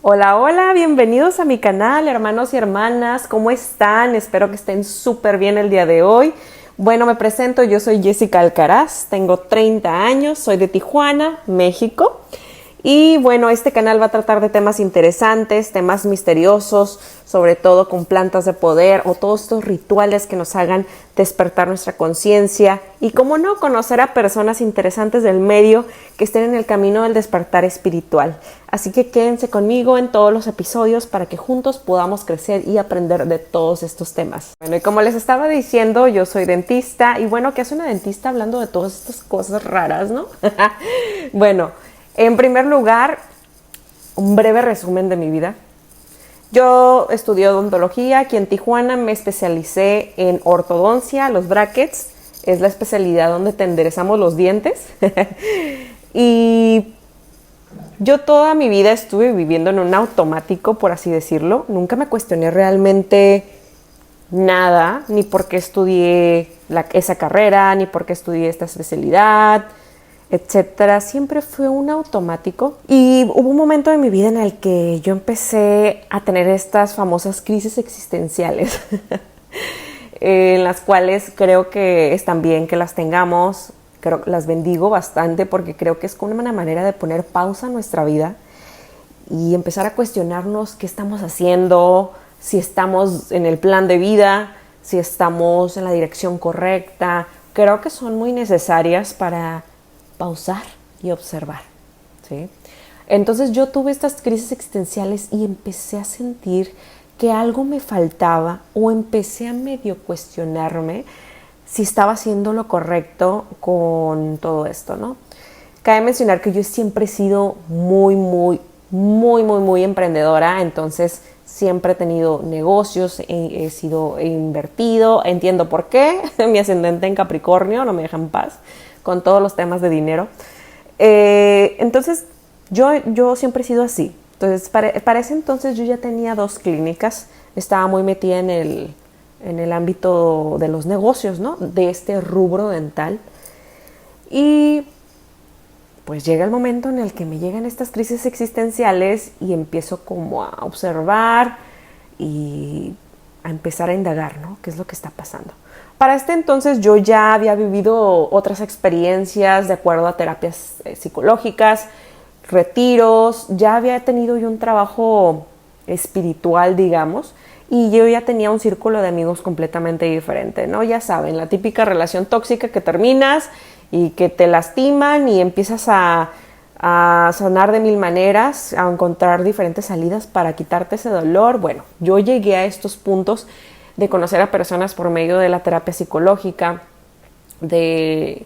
Hola, hola, bienvenidos a mi canal, hermanos y hermanas, ¿cómo están? Espero que estén súper bien el día de hoy. Bueno, me presento, yo soy Jessica Alcaraz, tengo 30 años, soy de Tijuana, México. Y bueno, este canal va a tratar de temas interesantes, temas misteriosos, sobre todo con plantas de poder o todos estos rituales que nos hagan despertar nuestra conciencia y, cómo no, conocer a personas interesantes del medio que estén en el camino del despertar espiritual. Así que quédense conmigo en todos los episodios para que juntos podamos crecer y aprender de todos estos temas. Bueno, y como les estaba diciendo, yo soy dentista y bueno, ¿qué hace una dentista hablando de todas estas cosas raras, no? Bueno, en primer lugar, un breve resumen de mi vida. Yo estudié odontología aquí en Tijuana, me especialicé en ortodoncia, los brackets, es la especialidad donde te enderezamos los dientes. Y yo toda mi vida estuve viviendo en un automático, por así decirlo. Nunca me cuestioné realmente nada, ni por qué estudié esa carrera, ni por qué estudié esta especialidad, etcétera. Siempre fue un automático y hubo un momento de mi vida en el que yo empecé a tener estas famosas crisis existenciales en las cuales creo que están bien que las tengamos. Creo que las bendigo bastante porque creo que es como una manera de poner pausa a nuestra vida y empezar a cuestionarnos qué estamos haciendo, si estamos en el plan de vida, si estamos en la dirección correcta. Creo que son muy necesarias para pausar y observar, ¿sí? Entonces yo tuve estas crisis existenciales y empecé a sentir que algo me faltaba o empecé a medio cuestionarme si estaba haciendo lo correcto con todo esto, ¿no? Cabe mencionar que yo siempre he sido muy emprendedora, entonces siempre he tenido negocios, he invertido, entiendo por qué, mi ascendente en Capricornio no me deja en paz con todos los temas de dinero. Entonces, yo siempre he sido así. Entonces, para ese entonces yo ya tenía 2 clínicas, estaba muy metida en el ámbito de los negocios, ¿no? De este rubro dental. Y pues llega el momento en el que me llegan estas crisis existenciales y empiezo como a observar y a empezar a indagar, ¿no? ¿Qué es lo que está pasando? Para este entonces yo ya había vivido otras experiencias de acuerdo a terapias psicológicas, retiros, ya había tenido yo un trabajo espiritual, digamos, y yo ya tenía un círculo de amigos completamente diferente, ¿no? Ya saben, la típica relación tóxica que terminas y que te lastiman y empiezas a sanar de mil maneras, a encontrar diferentes salidas para quitarte ese dolor. Bueno, yo llegué a estos puntos de conocer a personas por medio de la terapia psicológica, de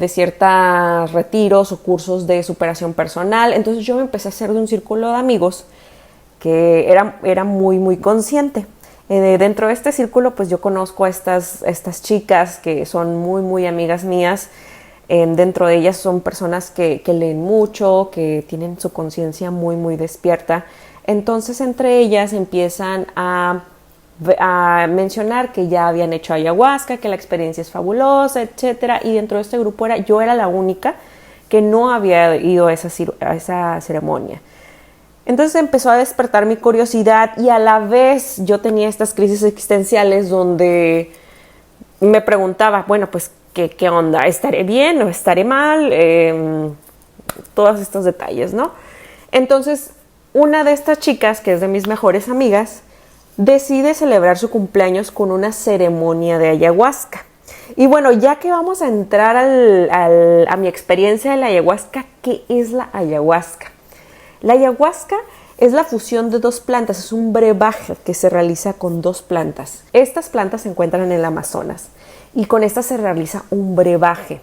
ciertos retiros o cursos de superación personal. Entonces yo me empecé a hacer de un círculo de amigos que era muy consciente. Dentro de este círculo pues yo conozco a estas chicas que son muy amigas mías. Dentro de ellas son personas que leen mucho, que tienen su conciencia muy despierta. Entonces entre ellas empiezan a mencionar que ya habían hecho ayahuasca, que la experiencia es fabulosa, etcétera. Y dentro de este grupo yo era la única que no había ido a esa ceremonia. Entonces empezó a despertar mi curiosidad y a la vez yo tenía estas crisis existenciales donde me preguntaba, bueno, pues, ¿qué onda? ¿Estaré bien o estaré mal? Todos estos detalles, ¿no? Entonces, una de estas chicas, que es de mis mejores amigas, decide celebrar su cumpleaños con una ceremonia de ayahuasca. Y bueno, ya que vamos a entrar a mi experiencia de la ayahuasca, ¿qué es la ayahuasca? La ayahuasca es la fusión de 2 plantas, es un brebaje que se realiza con 2 plantas. Estas plantas se encuentran en el Amazonas y con estas se realiza un brebaje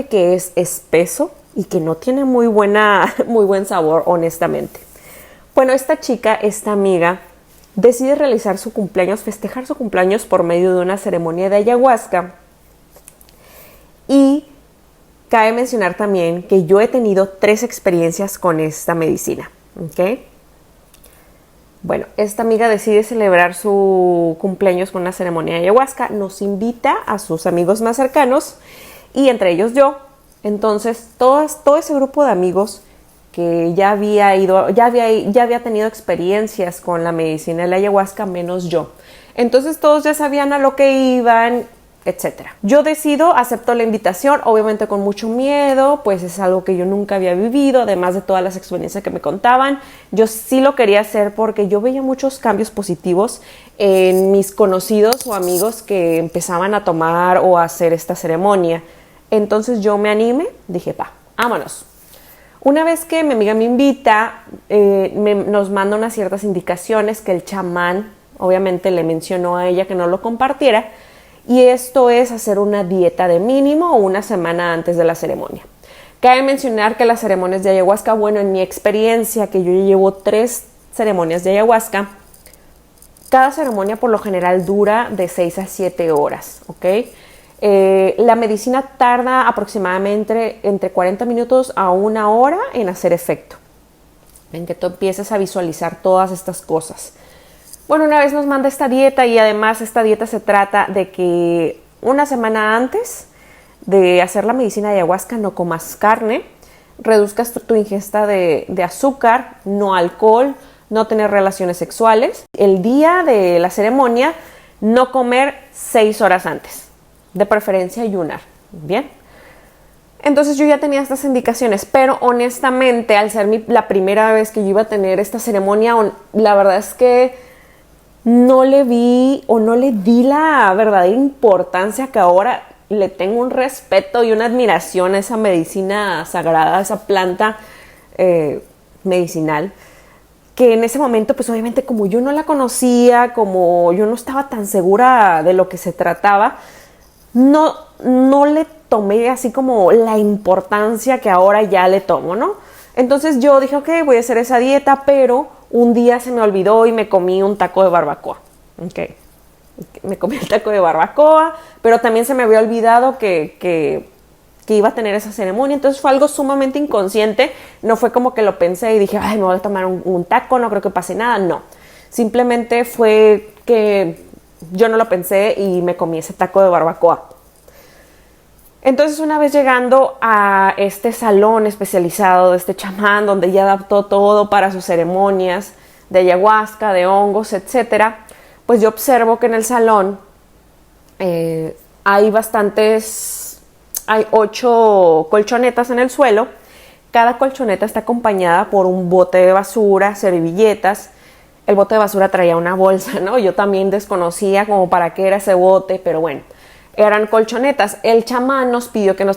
que es espeso y que no tiene muy buen sabor, honestamente. Bueno, esta amiga, decide realizar su cumpleaños, festejar su cumpleaños por medio de una ceremonia de ayahuasca. Y cabe mencionar también que yo he tenido 3 experiencias con esta medicina, ¿ok? Bueno, esta amiga decide celebrar su cumpleaños con una ceremonia de ayahuasca, nos invita a sus amigos más cercanos y entre ellos yo. Entonces, todo ese grupo de amigos que ya había tenido experiencias con la medicina de la ayahuasca, menos yo. Entonces todos ya sabían a lo que iban, etcétera. Yo acepto la invitación, obviamente con mucho miedo, pues es algo que yo nunca había vivido, además de todas las experiencias que me contaban. Yo sí lo quería hacer porque yo veía muchos cambios positivos en mis conocidos o amigos que empezaban a tomar o a hacer esta ceremonia. Entonces yo me animé, dije, vámonos. Una vez que mi amiga me invita, nos manda unas ciertas indicaciones que el chamán obviamente le mencionó a ella que no lo compartiera, y esto es hacer una dieta de mínimo una semana antes de la ceremonia. Cabe mencionar que las ceremonias de ayahuasca, bueno, en mi experiencia, que yo llevo 3 ceremonias de ayahuasca, cada ceremonia por lo general dura de 6 a 7 horas, ¿ok? La medicina tarda aproximadamente entre 40 minutos a 1 hora en hacer efecto, en que tú empieces a visualizar todas estas cosas. Bueno, una vez nos manda esta dieta, y además esta dieta se trata de que una semana antes de hacer la medicina de ayahuasca no comas carne, reduzcas tu ingesta de azúcar, no alcohol, no tener relaciones sexuales. El día de la ceremonia, no comer 6 horas antes, de preferencia ayunar, ¿bien? Entonces yo ya tenía estas indicaciones, pero honestamente, al ser la primera vez que yo iba a tener esta ceremonia, la verdad es que no le di la verdadera importancia que ahora le tengo. Un respeto y una admiración a esa medicina sagrada, a esa planta medicinal, que en ese momento, pues obviamente como yo no la conocía, como yo no estaba tan segura de lo que se trataba, no le tomé así como la importancia que ahora ya le tomo, ¿no? Entonces yo dije, ok, voy a hacer esa dieta, pero un día se me olvidó y me comí un taco de barbacoa. Okay. Me comí el taco de barbacoa, pero también se me había olvidado que iba a tener esa ceremonia. Entonces fue algo sumamente inconsciente. No fue como que lo pensé y dije, ay, me voy a tomar un taco, no creo que pase nada. No, simplemente fue que yo no lo pensé y me comí ese taco de barbacoa. Entonces, una vez llegando a este salón especializado de este chamán, donde ya adaptó todo para sus ceremonias de ayahuasca, de hongos, etcétera, pues yo observo que en el salón hay 8 colchonetas en el suelo. Cada colchoneta está acompañada por un bote de basura, servilletas. El bote de basura traía una bolsa, ¿no? Yo también desconocía como para qué era ese bote, pero bueno. Eran colchonetas. El chamán nos pidió que nos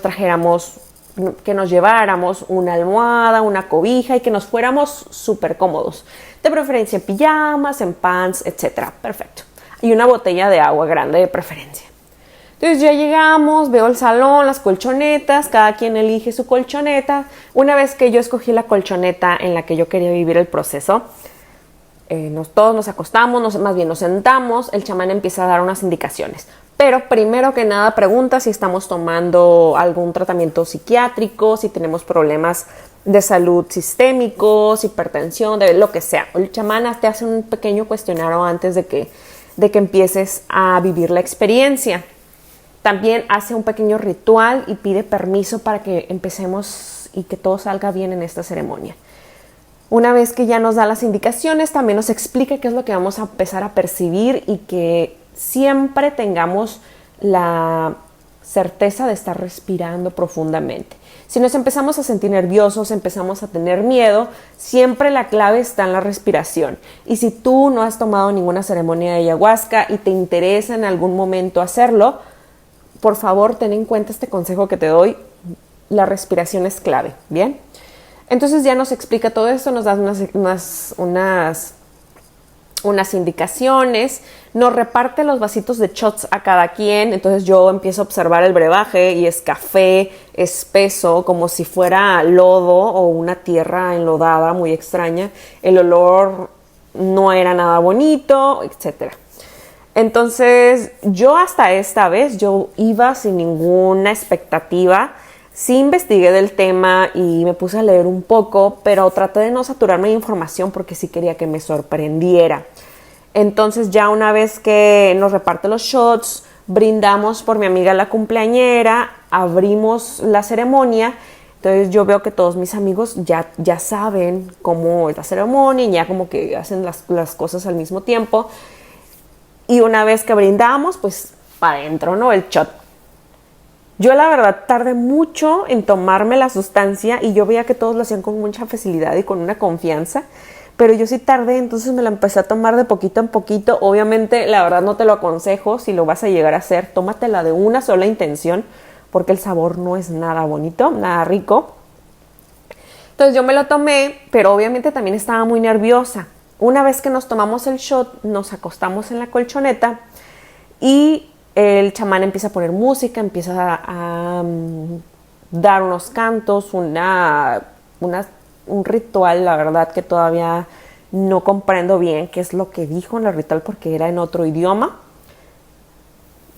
lleváramos una almohada, una cobija y que nos fuéramos súper cómodos. De preferencia en pijamas, en pants, etc. Perfecto. Y una botella de agua grande de preferencia. Entonces ya llegamos, veo el salón, las colchonetas, cada quien elige su colchoneta. Una vez que yo escogí la colchoneta en la que yo quería vivir el proceso, todos nos acostamos, más bien nos sentamos, el chamán empieza a dar unas indicaciones. Pero primero que nada pregunta si estamos tomando algún tratamiento psiquiátrico, si tenemos problemas de salud sistémicos, hipertensión, de lo que sea. El chamán te hace un pequeño cuestionario antes de que empieces a vivir la experiencia. También hace un pequeño ritual y pide permiso para que empecemos y que todo salga bien en esta ceremonia. Una vez que ya nos da las indicaciones, también nos explica qué es lo que vamos a empezar a percibir y que siempre tengamos la certeza de estar respirando profundamente. Si nos empezamos a sentir nerviosos, empezamos a tener miedo, siempre la clave está en la respiración. Y si tú no has tomado ninguna ceremonia de ayahuasca y te interesa en algún momento hacerlo, por favor, ten en cuenta este consejo que te doy. La respiración es clave, ¿bien? Entonces ya nos explica todo esto, nos da unas indicaciones, nos reparte los vasitos de shots a cada quien. Entonces yo empiezo a observar el brebaje y es café espeso, como si fuera lodo o una tierra enlodada muy extraña. El olor no era nada bonito, etc. Entonces yo hasta esta vez yo iba sin ninguna expectativa. Sí investigué del tema y me puse a leer un poco, pero traté de no saturarme de información porque sí quería que me sorprendiera. Entonces ya una vez que nos reparte los shots, brindamos por mi amiga la cumpleañera, abrimos la ceremonia Entonces yo veo que todos mis amigos ya saben cómo es la ceremonia y ya como que hacen las cosas al mismo tiempo. Y una vez que brindamos, pues para adentro, ¿no? El shot. Yo la verdad tardé mucho en tomarme la sustancia y yo veía que todos lo hacían con mucha facilidad y con una confianza, pero yo sí tardé, entonces me la empecé a tomar de poquito en poquito. Obviamente, la verdad no te lo aconsejo si lo vas a llegar a hacer, tómatela de una sola intención, porque el sabor no es nada bonito, nada rico. Entonces yo me lo tomé, pero obviamente también estaba muy nerviosa. Una vez que nos tomamos el shot, nos acostamos en la colchoneta y el chamán empieza a poner música, empieza a dar unos cantos, un ritual, la verdad que todavía no comprendo bien qué es lo que dijo en el ritual porque era en otro idioma.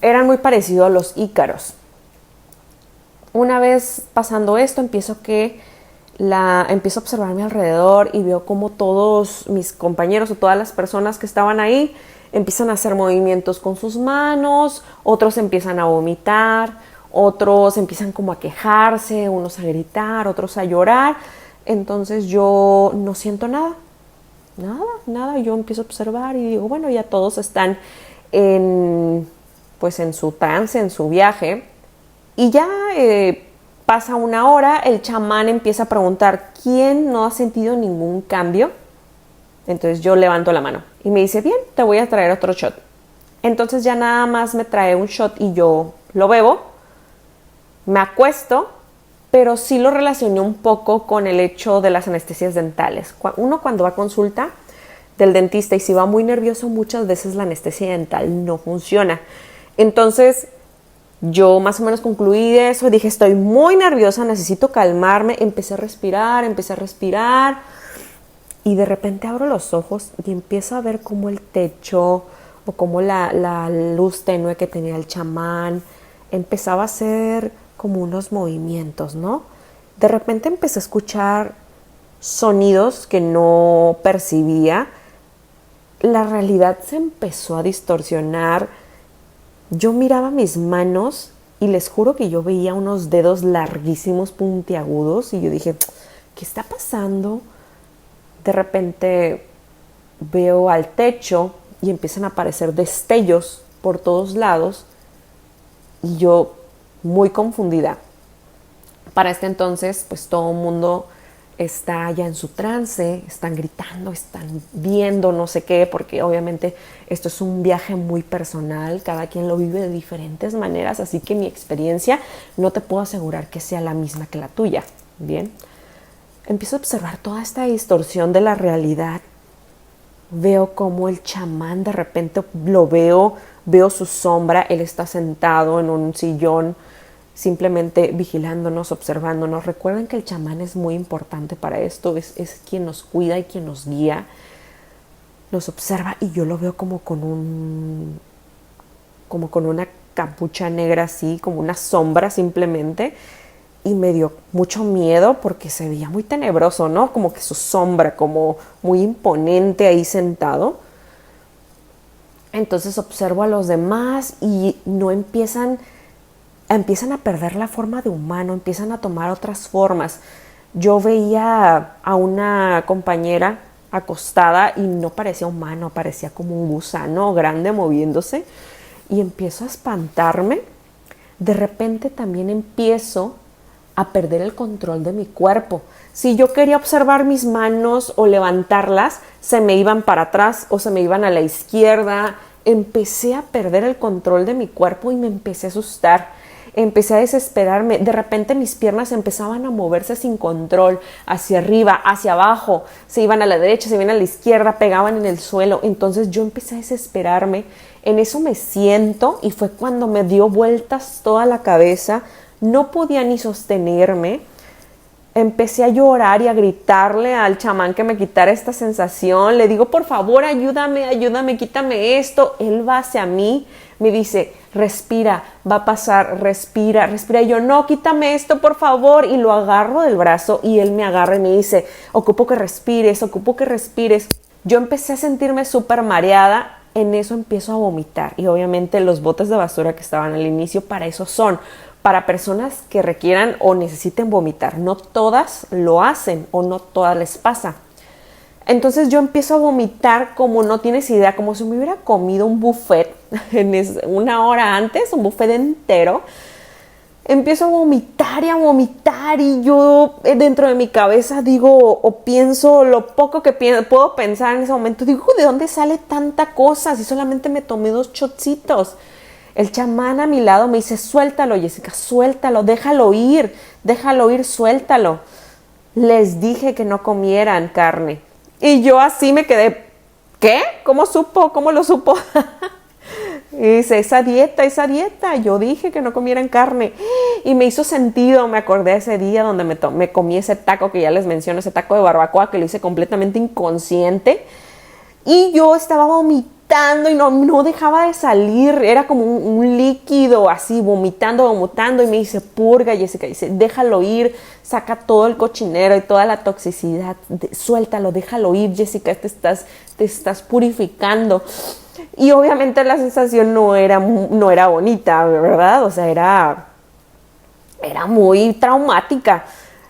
Eran muy parecidos a los ícaros. Una vez pasando esto, empiezo a observar a mi alrededor y veo como todos mis compañeros o todas las personas que estaban ahí empiezan a hacer movimientos con sus manos, otros empiezan a vomitar, otros empiezan como a quejarse, unos a gritar, otros a llorar. Entonces yo no siento nada, yo empiezo a observar y digo, bueno, ya todos están en su trance, en su viaje. Y ya pasa una hora, el chamán empieza a preguntar, ¿quién no ha sentido ningún cambio? Entonces yo levanto la mano y me dice, bien, te voy a traer otro shot. Entonces ya nada más me trae un shot y yo lo bebo, me acuesto, pero sí lo relacioné un poco con el hecho de las anestesias dentales. Uno cuando va a consulta del dentista y si va muy nervioso, muchas veces la anestesia dental no funciona. Entonces yo más o menos concluí de eso, dije estoy muy nerviosa, necesito calmarme, empecé a respirar y de repente abro los ojos y empiezo a ver cómo el techo o cómo la luz tenue que tenía el chamán empezaba a hacer como unos movimientos, ¿no? De repente empecé a escuchar sonidos que no percibía, la realidad se empezó a distorsionar. Yo miraba mis manos y les juro que yo veía unos dedos larguísimos, puntiagudos, y yo dije, ¿qué está pasando? De repente veo al techo y empiezan a aparecer destellos por todos lados y yo muy confundida. Para este entonces, pues todo el mundo está ya en su trance, están gritando, están viendo no sé qué, porque obviamente esto es un viaje muy personal, cada quien lo vive de diferentes maneras, así que mi experiencia no te puedo asegurar que sea la misma que la tuya. Bien, empiezo a observar toda esta distorsión de la realidad. Veo como el chamán de repente veo su sombra, él está sentado en un sillón simplemente vigilándonos, observándonos. Recuerden que el chamán es muy importante para esto, es quien nos cuida y quien nos guía, nos observa y yo lo veo como con una capucha negra así, como una sombra simplemente, y me dio mucho miedo porque se veía muy tenebroso, ¿no? Como que su sombra, como muy imponente ahí sentado. Entonces observo a los demás y no empiezan a perder la forma de humano, empiezan a tomar otras formas. Yo veía a una compañera acostada y no parecía humano, parecía como un gusano grande moviéndose y empiezo a espantarme. De repente también empiezo a perder el control de mi cuerpo. Si yo quería observar mis manos o levantarlas, se me iban para atrás o se me iban a la izquierda. Empecé a perder el control de mi cuerpo y me empecé a asustar. Empecé a desesperarme. De repente mis piernas empezaban a moverse sin control, hacia arriba, hacia abajo, se iban a la derecha, se iban a la izquierda, pegaban en el suelo. Entonces yo empecé a desesperarme. En eso me siento y fue cuando me dio vueltas toda la cabeza. No podía ni sostenerme. Empecé a llorar y a gritarle al chamán que me quitara esta sensación. Le digo, por favor, ayúdame, quítame esto. Él va hacia mí, me dice, respira, va a pasar, respira. Y yo, no, quítame esto, por favor. Y lo agarro del brazo y él me agarra y me dice, ocupo que respires. Yo empecé a sentirme súper mareada. En eso empiezo a vomitar y obviamente los botes de basura que estaban al inicio para eso son, para personas que requieran o necesiten vomitar. No todas lo hacen o no todas les pasa. Entonces yo empiezo a vomitar como no tienes idea, como si me hubiera comido un buffet una hora antes, un buffet entero. Empiezo a vomitar y yo dentro de mi cabeza digo o pienso lo poco que puedo pensar en ese momento. Digo, ¿de dónde sale tanta cosa si solamente me tomé 2 shotcitos? El chamán a mi lado me dice, suéltalo, Jessica, suéltalo, déjalo ir, suéltalo. Les dije que no comieran carne. Y yo así me quedé, ¿qué? ¿Cómo supo? ¿Cómo lo supo? Y dice, esa dieta, yo dije que no comieran carne. Y me hizo sentido, me acordé de ese día donde me comí ese taco que ya les menciono, ese taco de barbacoa que lo hice completamente inconsciente. Y yo estaba vomitando y no dejaba de salir, era como un líquido así, vomitando. Y me dice, purga, Jessica, dice, déjalo ir, saca todo el cochinero y toda la toxicidad, suéltalo, déjalo ir, Jessica, te estás purificando. Y obviamente la sensación no era bonita, ¿verdad? O sea, era muy traumática.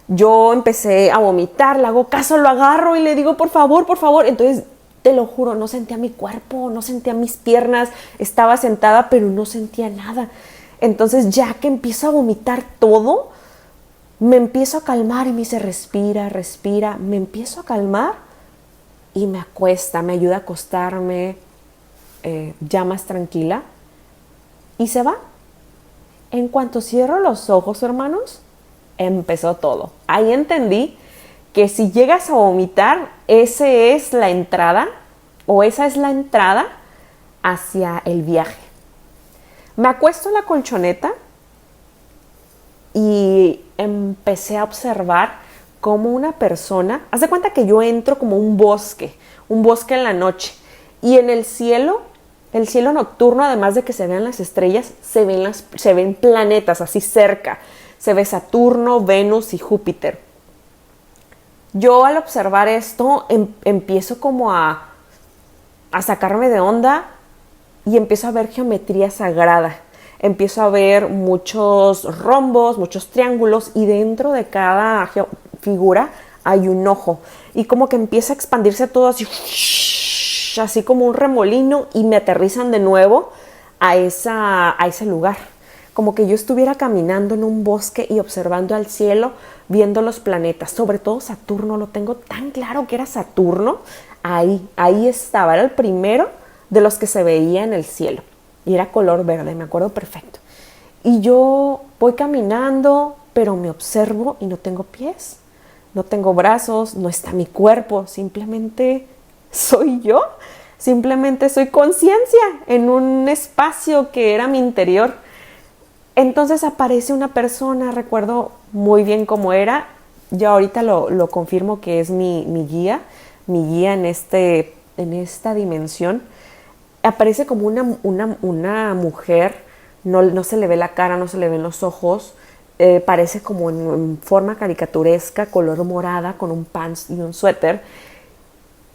Yo empecé a vomitar, le hago caso, lo agarro y le digo, por favor. Entonces, te lo juro, no sentía mi cuerpo, no sentía mis piernas, estaba sentada, pero no sentía nada. Entonces, ya que empiezo a vomitar todo, me empiezo a calmar y me dice, respira. Me empiezo a calmar y me acuesta, me ayuda a acostarme ya más tranquila y se va. En cuanto cierro los ojos, hermanos, empezó todo. Ahí entendí que si llegas a vomitar, esa es la entrada hacia el viaje. Me acuesto en la colchoneta y empecé a observar cómo una persona, haz de cuenta que yo entro como un bosque en la noche, y en el cielo nocturno, además de que se vean las estrellas, se ven planetas así cerca. Se ve Saturno, Venus y Júpiter. Yo al observar esto empiezo como a sacarme de onda y empiezo a ver geometría sagrada. Empiezo a ver muchos rombos, muchos triángulos, y dentro de cada figura hay un ojo. Y como que empieza a expandirse todo así como un remolino, y me aterrizan de nuevo a ese lugar. Como que yo estuviera caminando en un bosque y observando al cielo, viendo los planetas, sobre todo Saturno. Lo tengo tan claro que era Saturno. Ahí estaba, era el primero de los que se veía en el cielo, y era color verde, me acuerdo perfecto. Y yo voy caminando, pero me observo y no tengo pies, no tengo brazos, no está mi cuerpo, simplemente soy yo, simplemente soy conciencia en un espacio que era mi interior. Entonces aparece una persona, recuerdo muy bien cómo era, yo ahorita lo confirmo que es mi guía en esta dimensión. Aparece como una mujer, no se le ve la cara, no se le ven los ojos, parece como en forma caricaturesca, color morada, con un pants y un suéter,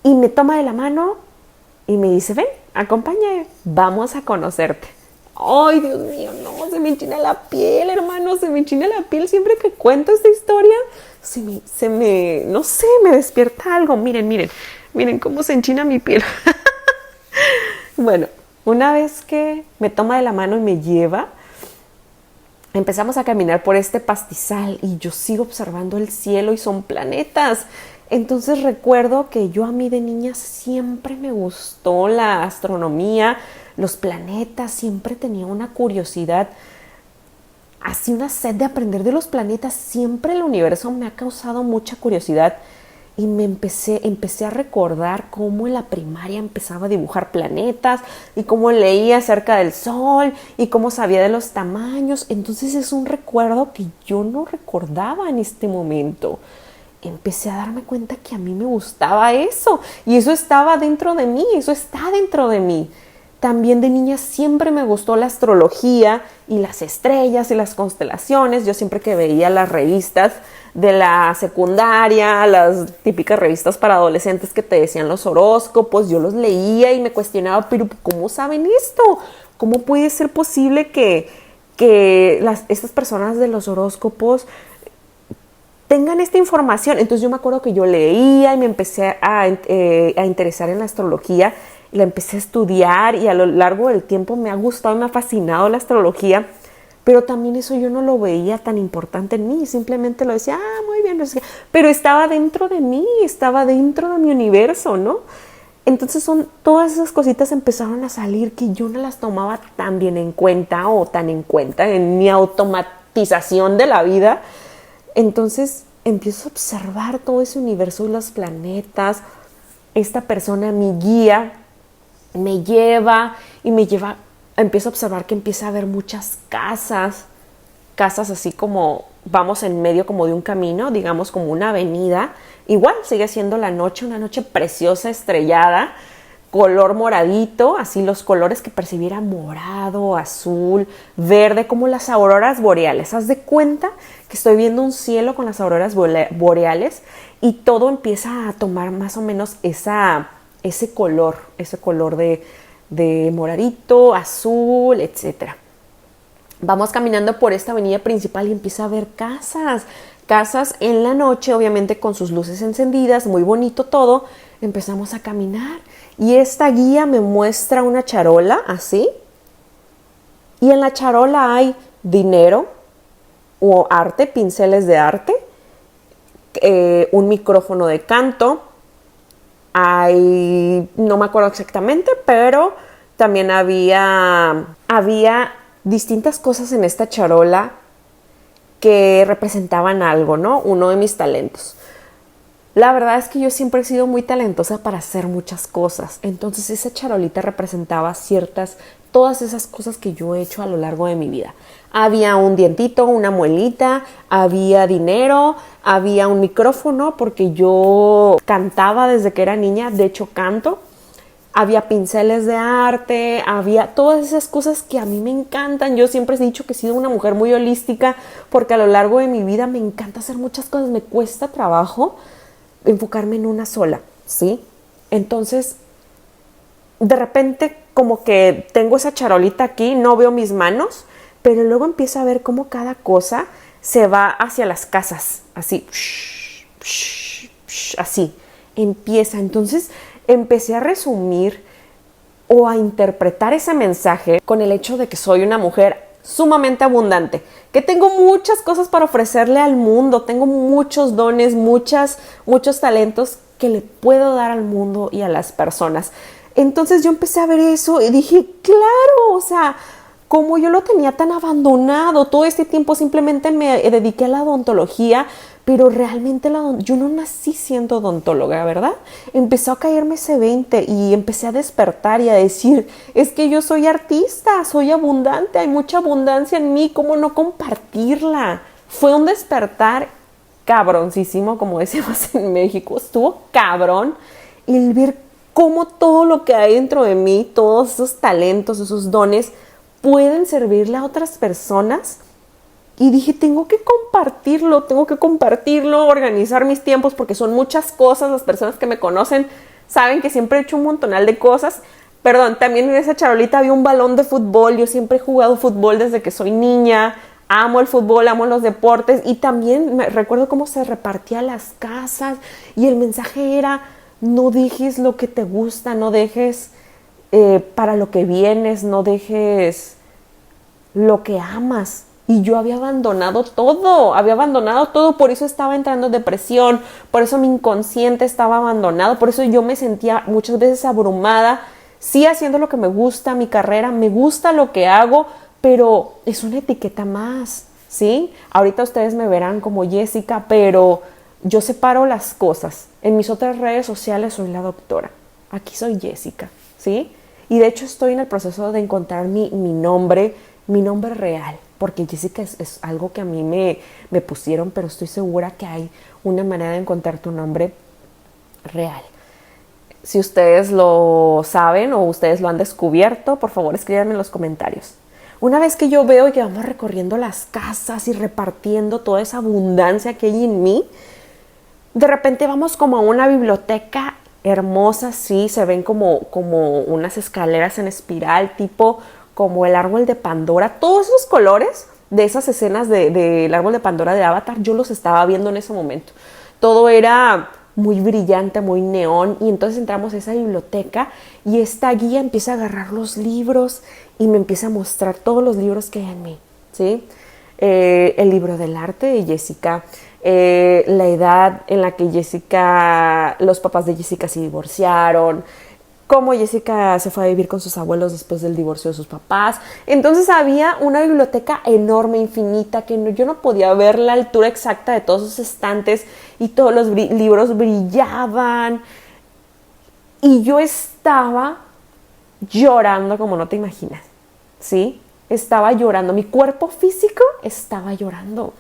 y me toma de la mano y me dice, ven, acompáñame, vamos a conocerte. Ay, Dios mío, no, se me enchina la piel, hermano, se me enchina la piel. Siempre que cuento esta historia, no sé, me despierta algo. Miren cómo se enchina mi piel. Bueno, una vez que me toma de la mano y me lleva, empezamos a caminar por este pastizal y yo sigo observando el cielo y son planetas. Entonces recuerdo que a mí de niña siempre me gustó la astronomía, los planetas, siempre tenía una curiosidad, así una sed de aprender de los planetas. Siempre el universo me ha causado mucha curiosidad y empecé a recordar cómo en la primaria empezaba a dibujar planetas y cómo leía acerca del sol y cómo sabía de los tamaños. Entonces es un recuerdo que yo no recordaba en este momento. Empecé a darme cuenta que a mí me gustaba eso, y eso estaba dentro de mí, eso está dentro de mí. También de niña siempre me gustó la astrología y las estrellas y las constelaciones. Yo siempre que veía las revistas de la secundaria, las típicas revistas para adolescentes que te decían los horóscopos, yo los leía y me cuestionaba, pero ¿cómo saben esto? ¿Cómo puede ser posible que que estas personas de los horóscopos tengan esta información. Entonces yo me acuerdo que yo leía y me empecé a interesar en la astrología, y la empecé a estudiar, y a lo largo del tiempo me ha gustado y me ha fascinado la astrología, pero también eso yo no lo veía tan importante en mí, simplemente lo decía, muy bien, pero estaba dentro de mí, estaba dentro de mi universo, ¿no? Entonces todas esas cositas empezaron a salir que yo no las tomaba tan bien en cuenta o tan en cuenta en mi automatización de la vida. Entonces empiezo a observar todo ese universo y los planetas. Esta persona, mi guía, me lleva, empiezo a observar que empieza a haber muchas casas así como vamos en medio como de un camino, digamos como una avenida. Igual sigue siendo la noche, una noche preciosa, estrellada, color moradito, así los colores que percibiera: morado, azul, verde, como las auroras boreales. Haz de cuenta que estoy viendo un cielo con las auroras boreales, y todo empieza a tomar más o menos ese color de moradito, azul, etcétera. Vamos caminando por esta avenida principal y empieza a haber casas en la noche, obviamente con sus luces encendidas, muy bonito todo. Empezamos a caminar y esta guía me muestra una charola así, y en la charola hay dinero o arte, pinceles de arte, un micrófono de canto, no me acuerdo exactamente, pero también había distintas cosas en esta charola que representaban algo, ¿no? Uno de mis talentos. La verdad es que yo siempre he sido muy talentosa para hacer muchas cosas. Entonces esa charolita representaba todas esas cosas que yo he hecho a lo largo de mi vida. Había un dientito, una muelita, había dinero, había un micrófono porque yo cantaba desde que era niña, de hecho canto. Había pinceles de arte, había todas esas cosas que a mí me encantan. Yo siempre he dicho que he sido una mujer muy holística porque a lo largo de mi vida me encanta hacer muchas cosas. Me cuesta trabajo enfocarme en una sola, ¿sí? Entonces, de repente como que tengo esa charolita aquí, no veo mis manos, pero luego empiezo a ver cómo cada cosa se va hacia las casas, así, así, empieza. Entonces empecé a resumir o a interpretar ese mensaje con el hecho de que soy una mujer sumamente abundante, que tengo muchas cosas para ofrecerle al mundo, tengo muchos dones, muchos talentos que le puedo dar al mundo y a las personas. Entonces yo empecé a ver eso y dije, claro, o sea, como yo lo tenía tan abandonado, todo este tiempo simplemente me dediqué a la odontología, pero realmente yo no nací siendo odontóloga, ¿verdad? Empezó a caerme ese 20 y empecé a despertar y a decir, es que yo soy artista, soy abundante, hay mucha abundancia en mí, ¿cómo no compartirla? Fue un despertar cabroncísimo, como decimos en México, estuvo cabrón el ver cómo todo lo que hay dentro de mí, todos esos talentos, esos dones, pueden servirle a otras personas. Y dije, tengo que compartirlo, organizar mis tiempos, porque son muchas cosas. Las personas que me conocen saben que siempre he hecho un montonal de cosas. Perdón, también en esa charolita había un balón de fútbol. Yo siempre he jugado fútbol desde que soy niña. Amo el fútbol, amo los deportes. Y también me recuerdo cómo se repartía las casas. Y el mensaje era, no dejes lo que te gusta, no dejes para lo que vienes, no dejes lo que amas. Y yo había abandonado todo, por eso estaba entrando en depresión, por eso mi inconsciente estaba abandonado, por eso yo me sentía muchas veces abrumada, sí haciendo lo que me gusta, mi carrera, me gusta lo que hago, pero es una etiqueta más, ¿sí? Ahorita ustedes me verán como Jessica, pero yo separo las cosas. En mis otras redes sociales soy la doctora, aquí soy Jessica, ¿sí? Y de hecho estoy en el proceso de encontrar mi nombre real. Porque Jessica es algo que a mí me pusieron, pero estoy segura que hay una manera de encontrar tu nombre real. Si ustedes lo saben o ustedes lo han descubierto, por favor escríbanme en los comentarios. Una vez que yo veo que vamos recorriendo las casas y repartiendo toda esa abundancia que hay en mí, de repente vamos como a una biblioteca hermosa, sí, se ven como unas escaleras en espiral, tipo como el árbol de Pandora. Todos esos colores de esas escenas del árbol de Pandora de Avatar, yo los estaba viendo en ese momento. Todo era muy brillante, muy neón, y entonces entramos a esa biblioteca y esta guía empieza a agarrar los libros y me empieza a mostrar todos los libros que hay en mí, ¿sí? El libro del arte de Jessica, la edad en la que Jessica, los papás de Jessica se divorciaron, cómo Jessica se fue a vivir con sus abuelos después del divorcio de sus papás. Entonces había una biblioteca enorme, infinita, que yo no podía ver la altura exacta de todos esos estantes y todos los libros brillaban. Y yo estaba llorando como no te imaginas, ¿sí? Estaba llorando, mi cuerpo físico estaba llorando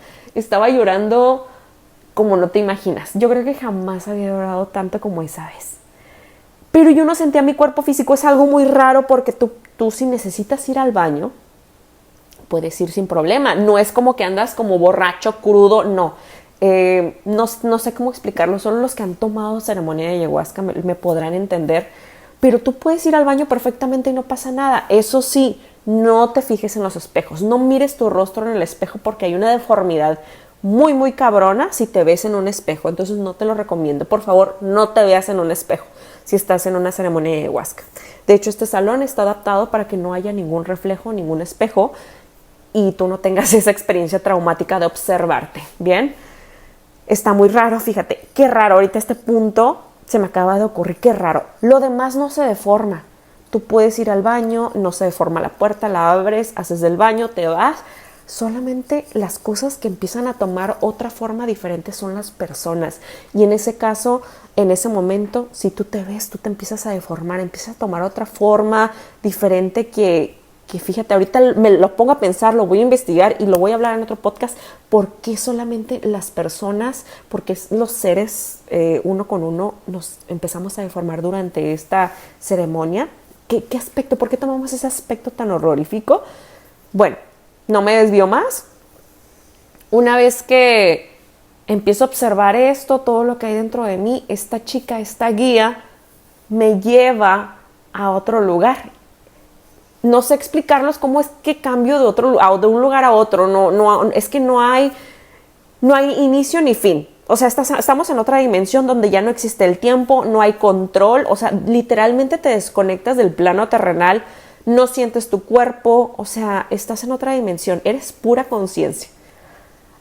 como no te imaginas. Yo creo que jamás había llorado tanto como esa vez. Pero yo no sentía mi cuerpo físico. Es algo muy raro porque tú si necesitas ir al baño, puedes ir sin problema. No es como que andas como borracho, crudo, no. No sé cómo explicarlo. Solo los que han tomado ceremonia de ayahuasca me podrán entender. Pero tú puedes ir al baño perfectamente y no pasa nada. Eso sí, no te fijes en los espejos. No mires tu rostro en el espejo porque hay una deformidad muy, muy cabrona si te ves en un espejo. Entonces no te lo recomiendo. Por favor, no te veas en un espejo si estás en una ceremonia de ayahuasca. De hecho, este salón está adaptado para que no haya ningún reflejo, ningún espejo y tú no tengas esa experiencia traumática de observarte, ¿bien? Está muy raro, fíjate, qué raro. Ahorita este punto se me acaba de ocurrir, qué raro. Lo demás no se deforma. Tú puedes ir al baño, no se deforma la puerta, la abres, haces del baño, te vas. Solamente las cosas que empiezan a tomar otra forma diferente son las personas. Y en ese caso, en ese momento, si tú te ves, tú te empiezas a deformar, empiezas a tomar otra forma diferente que fíjate, ahorita me lo pongo a pensar, lo voy a investigar y lo voy a hablar en otro podcast. ¿Por qué solamente las personas, porque los seres uno con uno nos empezamos a deformar durante esta ceremonia? ¿Qué aspecto? ¿Por qué tomamos ese aspecto tan horrorífico? Bueno, no me desvío más. Una vez que empiezo a observar esto, todo lo que hay dentro de mí, esta chica, esta guía, me lleva a otro lugar. No sé explicarlos cómo es que cambio de un lugar a otro. No, es que no hay inicio ni fin. O sea, estamos en otra dimensión donde ya no existe el tiempo, no hay control. O sea, literalmente te desconectas del plano terrenal. No sientes tu cuerpo, o sea, estás en otra dimensión, eres pura conciencia.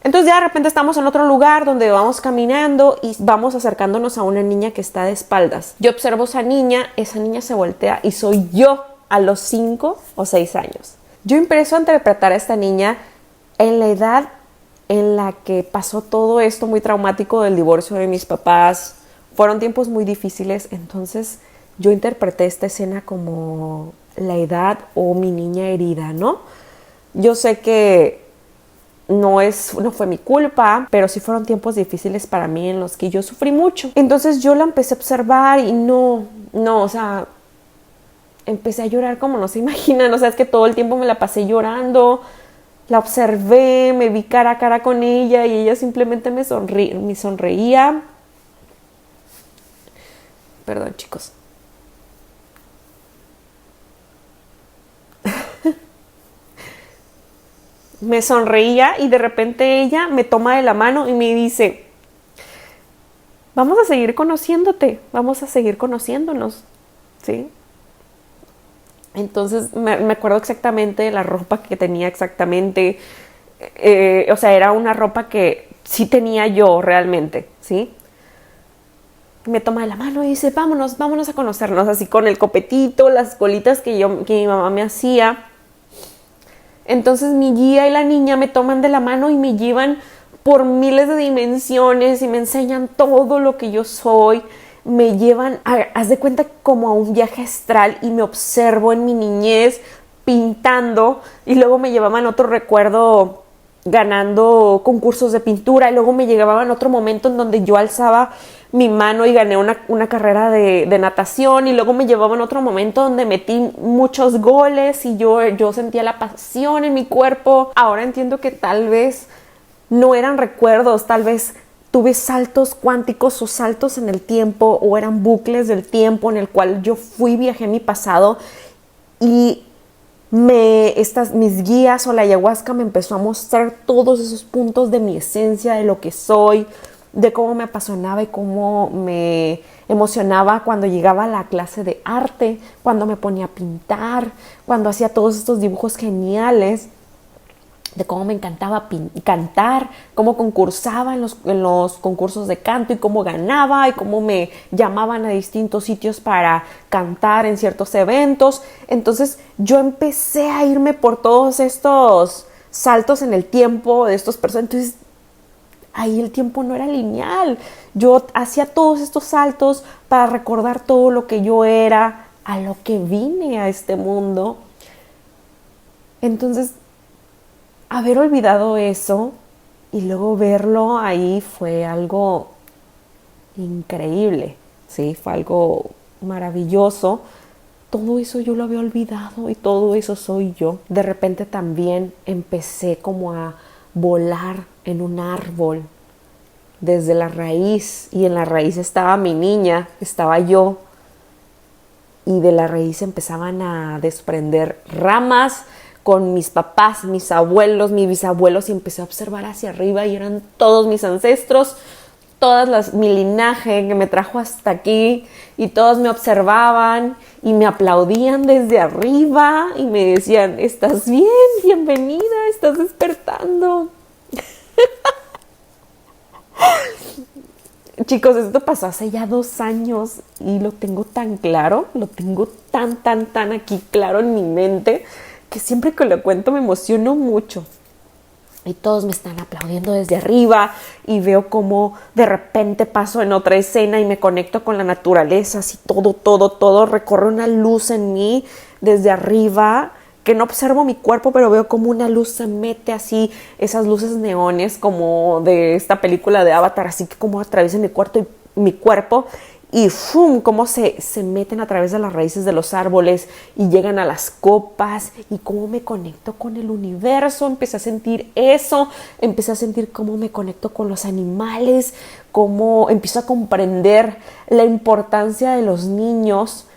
Entonces ya de repente estamos en otro lugar donde vamos caminando y vamos acercándonos a una niña que está de espaldas. Yo observo a esa niña se voltea y soy yo a los 5 o 6 años. Yo empiezo a interpretar a esta niña en la edad en la que pasó todo esto muy traumático del divorcio de mis papás. Fueron tiempos muy difíciles, entonces yo interpreté esta escena como la edad o mi niña herida, ¿no? Yo sé que no fue mi culpa, pero sí fueron tiempos difíciles para mí en los que yo sufrí mucho. Entonces yo la empecé a observar y o sea, empecé a llorar como no se imaginan. O sea, es que todo el tiempo me la pasé llorando. La observé, me vi cara a cara con ella y ella simplemente me sonreía. Perdón, chicos. Me sonreía y de repente ella me toma de la mano y me dice: vamos a seguir conociéndote, vamos a seguir conociéndonos, ¿sí? Entonces me acuerdo exactamente la ropa que tenía exactamente, o sea, era una ropa que sí tenía yo realmente, ¿sí? Me toma de la mano y dice: vámonos a conocernos, así con el copetito, las colitas que mi mamá me hacía. Entonces mi guía y la niña me toman de la mano y me llevan por miles de dimensiones y me enseñan todo lo que yo soy. Me llevan, haz de cuenta, como a un viaje astral y me observo en mi niñez pintando y luego me llevaban otro recuerdo ganando concursos de pintura y luego me llevaban otro momento en donde yo alzaba mi mano y gané una carrera de natación y luego me llevaban otro momento donde metí muchos goles y yo sentía la pasión en mi cuerpo. Ahora entiendo que tal vez no eran recuerdos, tal vez tuve saltos cuánticos o saltos en el tiempo o eran bucles del tiempo en el cual yo viajé en mi pasado y mis guías o la ayahuasca me empezó a mostrar todos esos puntos de mi esencia, de lo que soy, de cómo me apasionaba y cómo me emocionaba cuando llegaba a la clase de arte, cuando me ponía a pintar, cuando hacía todos estos dibujos geniales, de cómo me encantaba cantar, cómo concursaba en los concursos de canto y cómo ganaba y cómo me llamaban a distintos sitios para cantar en ciertos eventos. Entonces yo empecé a irme por todos estos saltos en el tiempo de estos personajes. Entonces ahí el tiempo no era lineal. Yo hacía todos estos saltos para recordar todo lo que yo era, a lo que vine a este mundo. Entonces haber olvidado eso y luego verlo ahí fue algo increíble, ¿sí? Fue algo maravilloso. Todo eso yo lo había olvidado y todo eso soy yo. De repente también empecé como a volar en un árbol desde la raíz, y en la raíz estaba mi niña, estaba yo, y de la raíz empezaban a desprender ramas con mis papás, mis abuelos, mis bisabuelos, y empecé a observar hacia arriba y eran todos mis ancestros, mi linaje que me trajo hasta aquí, y todos me observaban y me aplaudían desde arriba y me decían: ¿estás bien? Bienvenida, estás despertando. Chicos, esto pasó hace ya 2 años y lo tengo tan claro, lo tengo tan aquí claro en mi mente, que siempre que lo cuento me emociono mucho. Y todos me están aplaudiendo desde arriba y veo cómo de repente paso en otra escena y me conecto con la naturaleza, así todo, recorre una luz en mí desde arriba, que no observo mi cuerpo, pero veo como una luz se mete así, esas luces neones como de esta película de Avatar, así que como atraviesan mi cuerpo y ¡fum! Cómo se meten a través de las raíces de los árboles y llegan a las copas, y cómo me conecto con el universo. Empecé a sentir eso, empecé a sentir cómo me conecto con los animales, cómo empiezo a comprender la importancia de los niños,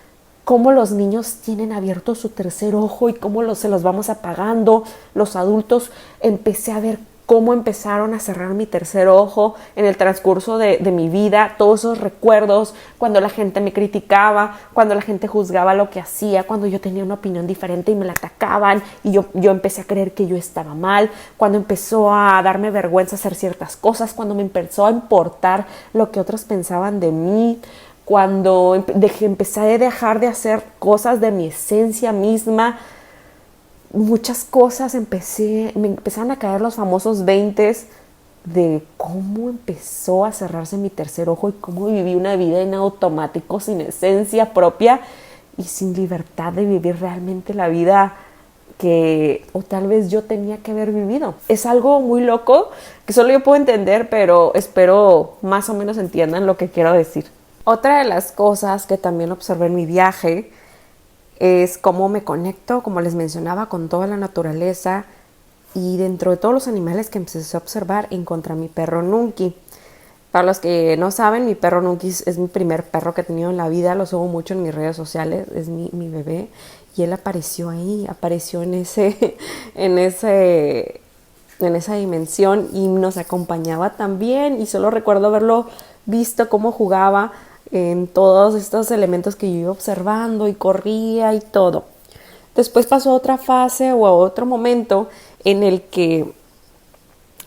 cómo los niños tienen abierto su tercer ojo y cómo se los vamos apagando. Los adultos, empecé a ver cómo empezaron a cerrar mi tercer ojo en el transcurso de mi vida, todos esos recuerdos, cuando la gente me criticaba, cuando la gente juzgaba lo que hacía, cuando yo tenía una opinión diferente y me la atacaban y yo empecé a creer que yo estaba mal, cuando empezó a darme vergüenza hacer ciertas cosas, cuando me empezó a importar lo que otros pensaban de mí, cuando empecé a dejar de hacer cosas de mi esencia misma. Muchas cosas me empezaron a caer los famosos 20s de cómo empezó a cerrarse mi tercer ojo y cómo viví una vida en automático, sin esencia propia y sin libertad de vivir realmente la vida que o tal vez yo tenía que haber vivido. Es algo muy loco que solo yo puedo entender, pero espero más o menos entiendan lo que quiero decir. Otra de las cosas que también observé en mi viaje es cómo me conecto, como les mencionaba, con toda la naturaleza, y dentro de todos los animales que empecé a observar encontré a mi perro Nunki. Para los que no saben, mi perro Nunki es mi primer perro que he tenido en la vida, lo subo mucho en mis redes sociales, es mi bebé, y él apareció ahí, apareció en esa dimensión y nos acompañaba también, y solo recuerdo haberlo visto cómo jugaba en todos estos elementos que yo iba observando y corría y todo. Después pasó otra fase o otro momento en el que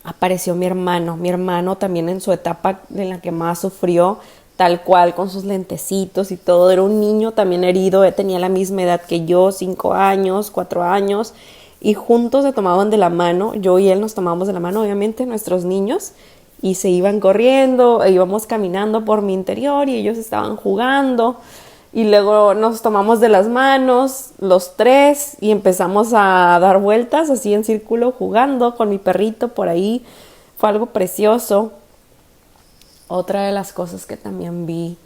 apareció mi hermano también en su etapa en la que más sufrió, tal cual, con sus lentecitos y todo. Era un niño también herido, tenía la misma edad que yo, 5 años, 4 años, y juntos se tomaban de la mano, yo y él nos tomábamos de la mano, obviamente, nuestros niños, y se iban corriendo, e íbamos caminando por mi interior y ellos estaban jugando, y luego nos tomamos de las manos los 3 y empezamos a dar vueltas así en círculo jugando con mi perrito por ahí. Fue algo precioso. Otra de las cosas que también vi,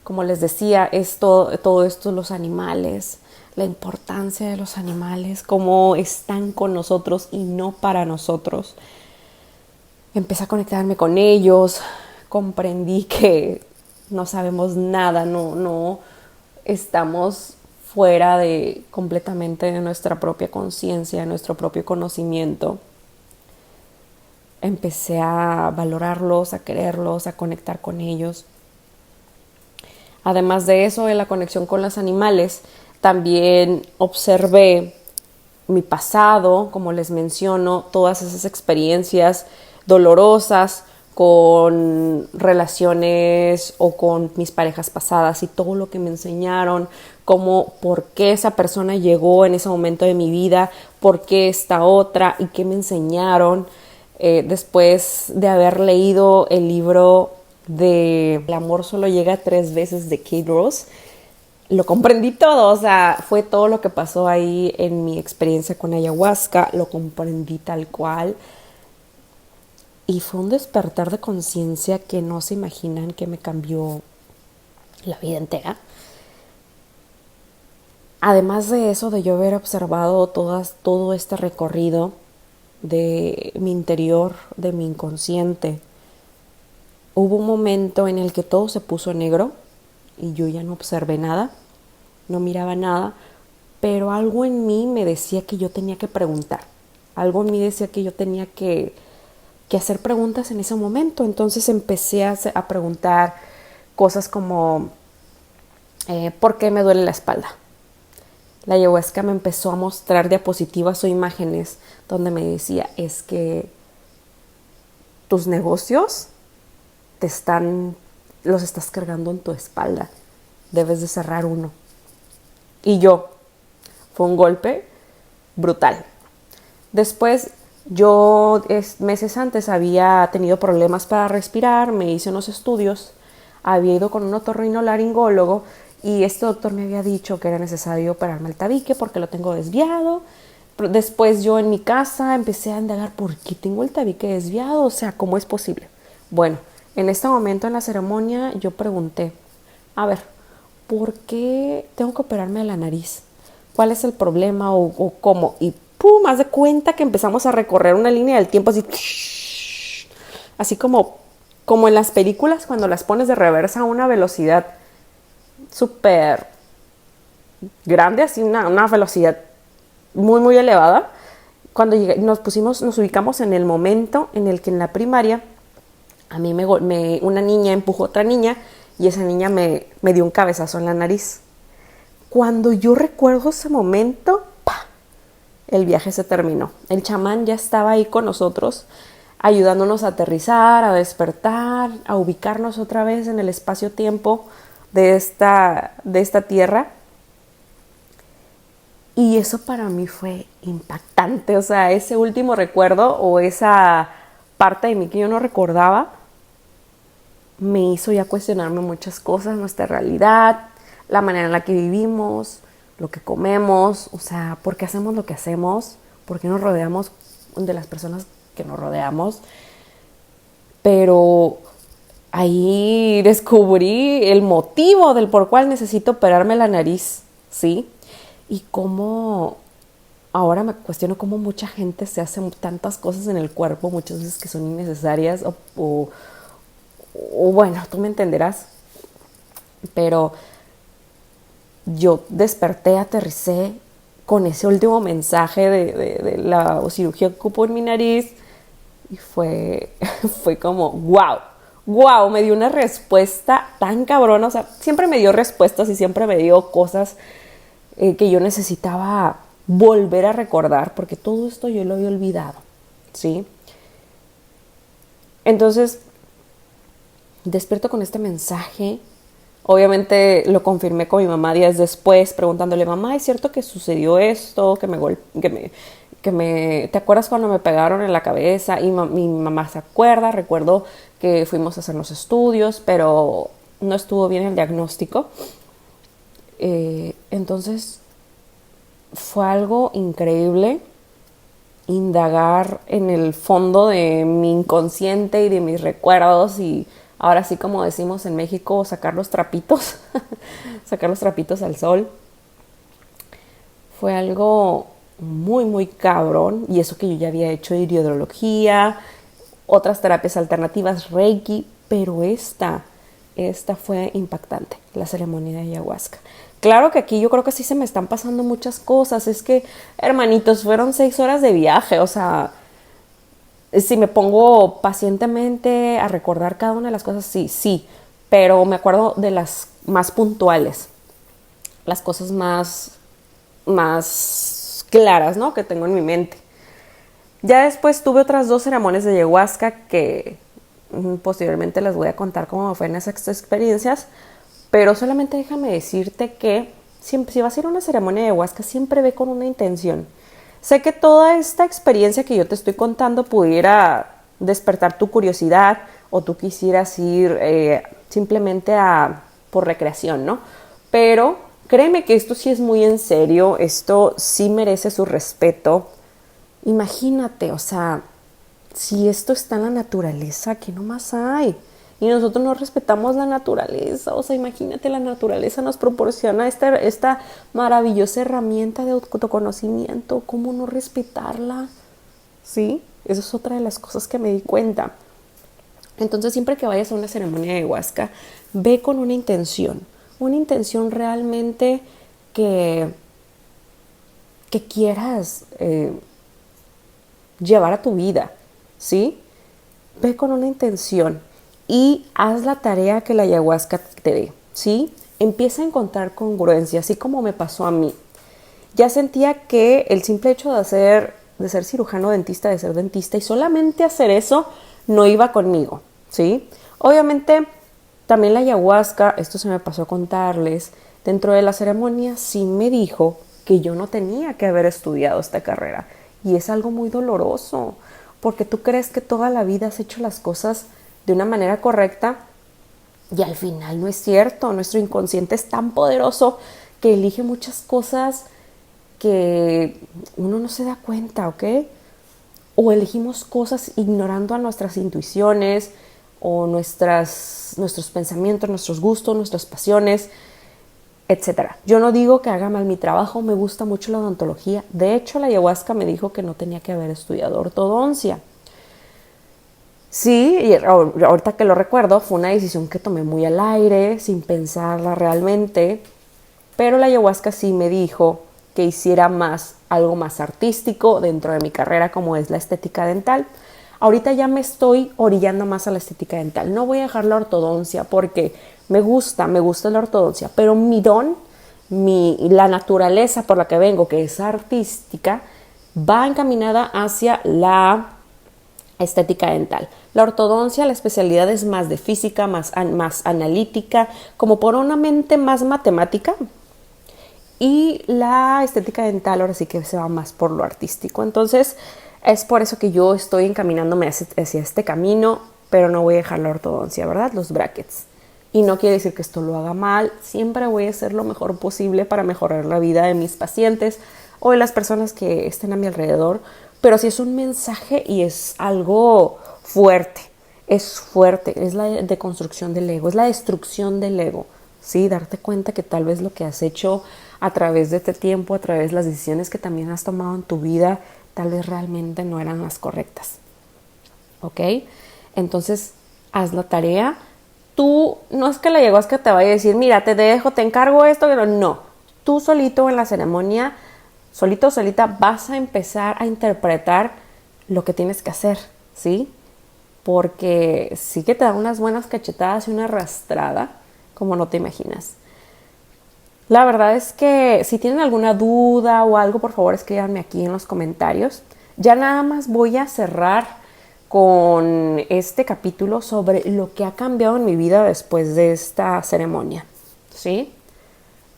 como les decía, es todo esto, los animales, la importancia de los animales, cómo están con nosotros y no para nosotros. Empecé a conectarme con ellos, comprendí que no sabemos nada, no estamos fuera de completamente de nuestra propia conciencia, de nuestro propio conocimiento. Empecé a valorarlos, a quererlos, a conectar con ellos. Además de eso, de la conexión con los animales, también observé mi pasado, como les menciono, todas esas experiencias dolorosas con relaciones o con mis parejas pasadas y todo lo que me enseñaron, como por qué esa persona llegó en ese momento de mi vida, por qué esta otra y qué me enseñaron. Después de haber leído el libro de El amor solo llega 3 veces de Kate Rose, lo comprendí todo, o sea, fue todo lo que pasó ahí en mi experiencia con ayahuasca, lo comprendí tal cual y fue un despertar de conciencia que no se imaginan, que me cambió la vida entera. Además de eso, de yo haber observado todo este recorrido de mi interior, de mi inconsciente, hubo un momento en el que todo se puso negro y yo ya no observé nada, no miraba nada, pero algo en mí me decía que yo tenía que preguntar, algo en mí decía que yo tenía que hacer preguntas en ese momento. Entonces empecé a preguntar cosas como ¿por qué me duele la espalda? La ayahuasca me empezó a mostrar diapositivas o imágenes donde me decía, es que tus negocios los estás cargando en tu espalda, debes de cerrar uno. Y fue un golpe brutal. Después yo meses antes había tenido problemas para respirar, me hice unos estudios, había ido con un otorrinolaringólogo y este doctor me había dicho que era necesario operarme el tabique porque lo tengo desviado. Después yo en mi casa empecé a indagar por qué tengo el tabique desviado, o sea, ¿cómo es posible? Bueno, en este momento en la ceremonia yo pregunté, a ver, ¿por qué tengo que operarme de la nariz? ¿Cuál es el problema o cómo? Y ¡pum! Haz de cuenta que empezamos a recorrer una línea del tiempo así como en las películas cuando las pones de reversa a una velocidad súper grande, así una velocidad muy muy elevada. Cuando nos ubicamos en el momento en el que en la primaria a mí una niña empujó a otra niña y esa niña me dio un cabezazo en la nariz. Cuando yo recuerdo ese momento, el viaje se terminó. El chamán ya estaba ahí con nosotros, ayudándonos a aterrizar, a despertar, a ubicarnos otra vez en el espacio-tiempo de esta tierra. Y eso para mí fue impactante. O sea, ese último recuerdo o esa parte de mí que yo no recordaba me hizo ya cuestionarme muchas cosas, nuestra realidad, la manera en la que vivimos, lo que comemos, o sea, por qué hacemos lo que hacemos, por qué nos rodeamos de las personas que nos rodeamos. Pero ahí descubrí el motivo del por cual necesito operarme la nariz, ¿sí? Y cómo ahora me cuestiono cómo mucha gente se hace tantas cosas en el cuerpo, muchas veces que son innecesarias o bueno, tú me entenderás. Pero yo desperté, aterricé con ese último mensaje de la cirugía que ocupó en mi nariz y fue como wow, me dio una respuesta tan cabrona. O sea, siempre me dio respuestas y siempre me dio cosas que yo necesitaba volver a recordar porque todo esto yo lo había olvidado, ¿sí? Entonces despierto con este mensaje. Obviamente lo confirmé con mi mamá días después, preguntándole, mamá, ¿es cierto que sucedió esto? ¿Te acuerdas cuando me pegaron en la cabeza? Y mi mamá se acuerda. Recuerdo que fuimos a hacer los estudios, pero no estuvo bien el diagnóstico. Entonces fue algo increíble indagar en el fondo de mi inconsciente y de mis recuerdos y ahora sí, como decimos en México, sacar los trapitos, sacar los trapitos al sol. Fue algo muy, muy cabrón. Y eso que yo ya había hecho hidrología, otras terapias alternativas, Reiki, pero esta esta fue impactante, la ceremonia de ayahuasca. Claro que aquí yo creo que sí se me están pasando muchas cosas. Es que, hermanitos, fueron 6 horas de viaje. O sea, si me pongo pacientemente a recordar cada una de las cosas, sí. Pero me acuerdo de las más puntuales, las cosas más claras, ¿no? Que tengo en mi mente. Ya después tuve otras 2 ceremonias de ayahuasca que posteriormente les voy a contar cómo fue en esas experiencias, pero solamente déjame decirte que si vas a ir a una ceremonia de ayahuasca, siempre ve con una intención. Sé que toda esta experiencia que yo te estoy contando pudiera despertar tu curiosidad o tú quisieras ir simplemente por recreación, ¿no? Pero créeme que esto sí es muy en serio, esto sí merece su respeto. Imagínate, o sea, si esto está en la naturaleza, ¿qué nomás hay? Y nosotros no respetamos la naturaleza. O sea, imagínate, la naturaleza nos proporciona esta maravillosa herramienta de autoconocimiento. ¿Cómo no respetarla? ¿Sí? Esa es otra de las cosas que me di cuenta. Entonces, siempre que vayas a una ceremonia de ayahuasca, ve con una intención realmente que quieras llevar a tu vida, ¿sí? Ve con una intención y haz la tarea que la ayahuasca te dé, ¿sí? Empieza a encontrar congruencia, así como me pasó a mí. Ya sentía que el simple hecho de ser cirujano dentista, de ser dentista y solamente hacer eso no iba conmigo, ¿sí? Obviamente también la ayahuasca, esto se me pasó a contarles, dentro de la ceremonia sí me dijo que yo no tenía que haber estudiado esta carrera. Y es algo muy doloroso, porque tú crees que toda la vida has hecho las cosas de una manera correcta y al final no es cierto. Nuestro inconsciente es tan poderoso que elige muchas cosas que uno no se da cuenta, ¿ok? O elegimos cosas ignorando a nuestras intuiciones o nuestros pensamientos, nuestros gustos, nuestras pasiones, etcétera. Yo no digo que haga mal mi trabajo, me gusta mucho la odontología. De hecho, la ayahuasca me dijo que no tenía que haber estudiado ortodoncia. Sí, y ahorita que lo recuerdo, fue una decisión que tomé muy al aire, sin pensarla realmente, pero la ayahuasca sí me dijo que hiciera algo más artístico dentro de mi carrera, como es la estética dental. Ahorita ya me estoy orillando más a la estética dental. No voy a dejar la ortodoncia porque me gusta la ortodoncia, pero mi don, la naturaleza por la que vengo, que es artística, va encaminada hacia la estética dental. La ortodoncia, la especialidad es más de física, más analítica, como por una mente más matemática. Y la estética dental ahora sí que se va más por lo artístico. Entonces, es por eso que yo estoy encaminándome hacia este camino, pero no voy a dejar la ortodoncia, ¿verdad? Los brackets. Y no quiere decir que esto lo haga mal. Siempre voy a hacer lo mejor posible para mejorar la vida de mis pacientes o de las personas que estén a mi alrededor. Pero sí es un mensaje y es algo fuerte. Es fuerte. Es la deconstrucción del ego. Es la destrucción del ego. Sí, darte cuenta que tal vez lo que has hecho a través de este tiempo, a través de las decisiones que también has tomado en tu vida, tal vez realmente no eran las correctas. ¿Ok? Entonces, haz la tarea. Tú, no es que la ayahuasca te vaya a decir, mira, te dejo, te encargo esto, pero no. Tú solito en la ceremonia, solito o solita, vas a empezar a interpretar lo que tienes que hacer, ¿sí? Porque sí que te da unas buenas cachetadas y una arrastrada, como no te imaginas. La verdad es que si tienen alguna duda o algo, por favor escríbanme aquí en los comentarios. Ya nada más voy a cerrar con este capítulo sobre lo que ha cambiado en mi vida después de esta ceremonia, ¿sí?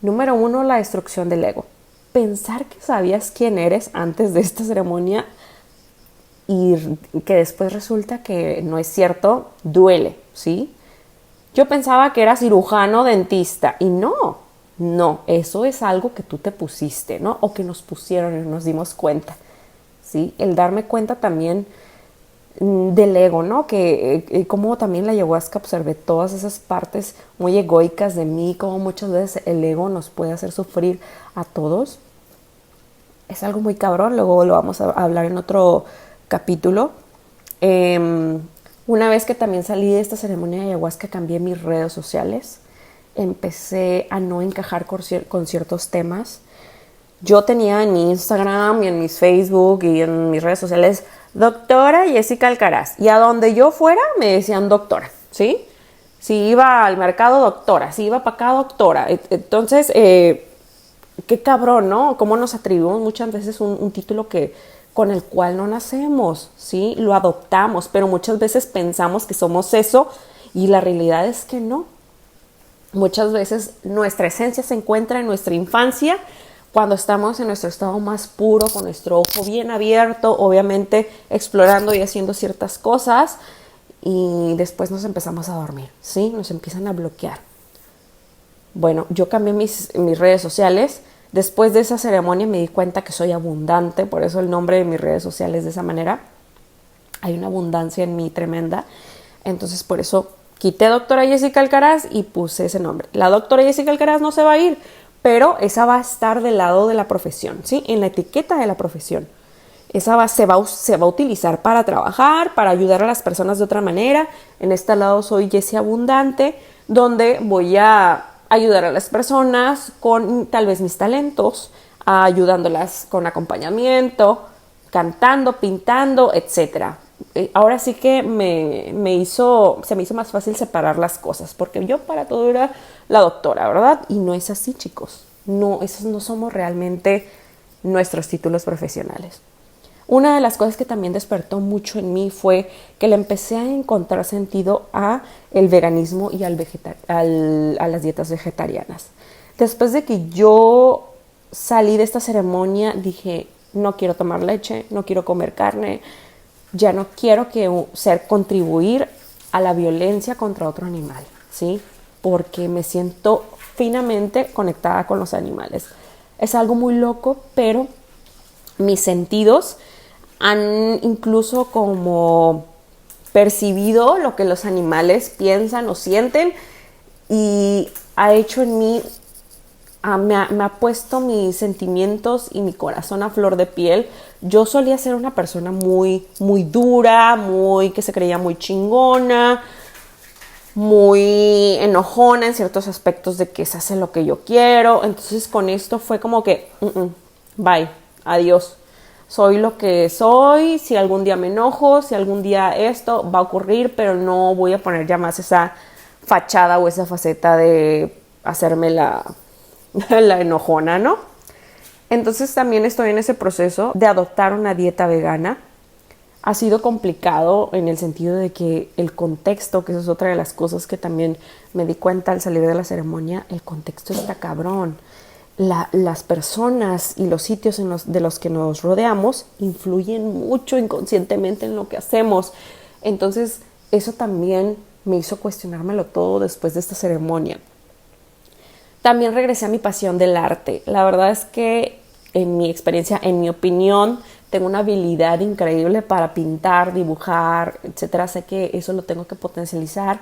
Número 1, la destrucción del ego. Pensar que sabías quién eres antes de esta ceremonia y que después resulta que no es cierto, duele, ¿sí? Yo pensaba que era cirujano dentista y no, eso es algo que tú te pusiste, ¿no? O que nos pusieron y nos dimos cuenta, ¿sí? El darme cuenta también del ego, ¿no? Que como también la ayahuasca observé todas esas partes muy egoicas de mí, como muchas veces el ego nos puede hacer sufrir a todos. Es algo muy cabrón, luego lo vamos a hablar en otro capítulo. Una vez que también salí de esta ceremonia de ayahuasca, cambié mis redes sociales. Empecé a no encajar con ciertos temas. Yo tenía en mi Instagram y en mis Facebook y en mis redes sociales doctora Jessica Alcaraz. Y a donde yo fuera me decían doctora, ¿sí? Si iba al mercado, doctora. Si iba para acá, doctora. Entonces, qué cabrón, ¿no? Cómo nos atribuimos muchas veces un título con el cual no nacemos, ¿sí? Lo adoptamos, pero muchas veces pensamos que somos eso y la realidad es que no. Muchas veces nuestra esencia se encuentra en nuestra infancia, cuando estamos en nuestro estado más puro, con nuestro ojo bien abierto, obviamente explorando y haciendo ciertas cosas, y después nos empezamos a dormir, ¿sí? Nos empiezan a bloquear. Bueno, yo cambié mis redes sociales. Después de esa ceremonia me di cuenta que soy abundante, por eso el nombre de mis redes sociales de esa manera. Hay una abundancia en mí tremenda. Entonces por eso quité doctora Jessica Alcaraz y puse ese nombre. La doctora Jessica Alcaraz no se va a ir, pero esa va a estar del lado de la profesión, ¿sí? En la etiqueta de la profesión. Esa se va a utilizar para trabajar, para ayudar a las personas de otra manera. En este lado soy Jessie Abundante, donde voy a ayudar a las personas con tal vez mis talentos, ayudándolas con acompañamiento, cantando, pintando, etc. Ahora sí que se me hizo más fácil separar las cosas, porque yo para todo era la doctora, ¿verdad? Y no es así, chicos. No, esos no somos realmente nuestros títulos profesionales. Una de las cosas que también despertó mucho en mí fue que le empecé a encontrar sentido a el veganismo y a las dietas vegetarianas. Después de que yo salí de esta ceremonia, dije, no quiero tomar leche, no quiero comer carne, ya no quiero contribuir a la violencia contra otro animal, ¿sí? Porque me siento finamente conectada con los animales. Es algo muy loco, pero mis sentidos han incluso como percibido lo que los animales piensan o sienten y ha hecho en mí, me ha puesto mis sentimientos y mi corazón a flor de piel. Yo solía ser una persona muy, muy dura, que se creía muy chingona, muy enojona en ciertos aspectos de que se hace lo que yo quiero. Entonces con esto fue como que, bye, adiós. Soy lo que soy, si algún día me enojo, si algún día esto va a ocurrir, pero no voy a poner ya más esa fachada o esa faceta de hacerme la enojona, ¿no? Entonces también estoy en ese proceso de adoptar una dieta vegana. Ha sido complicado en el sentido de que el contexto, que eso es otra de las cosas que también me di cuenta al salir de la ceremonia, el contexto está cabrón. Las personas y los sitios de los que nos rodeamos influyen mucho inconscientemente en lo que hacemos. Entonces, eso también me hizo cuestionármelo todo después de esta ceremonia. También regresé a mi pasión del arte. La verdad es que en mi experiencia, en mi opinión, tengo una habilidad increíble para pintar, dibujar, etcétera. Sé que eso lo tengo que potencializar,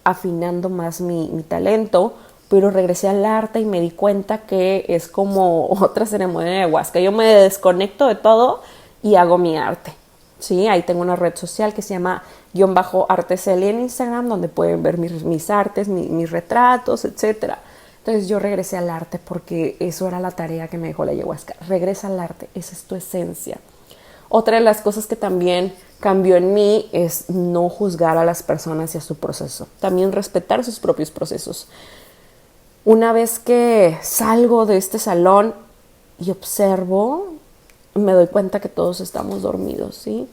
afinando más mi talento. Pero regresé al arte y me di cuenta que es como otra ceremonia de ayahuasca. Yo me desconecto de todo y hago mi arte. Sí, ahí tengo una red social que se llama _arteseli en Instagram, donde pueden ver mis artes, mis retratos, etc. Entonces yo regresé al arte porque eso era la tarea que me dejó la ayahuasca. Regresa al arte, esa es tu esencia. Otra de las cosas que también cambió en mí es no juzgar a las personas y a su proceso. También respetar sus propios procesos. Una vez que salgo de este salón y observo, me doy cuenta que todos estamos dormidos, ¿sí?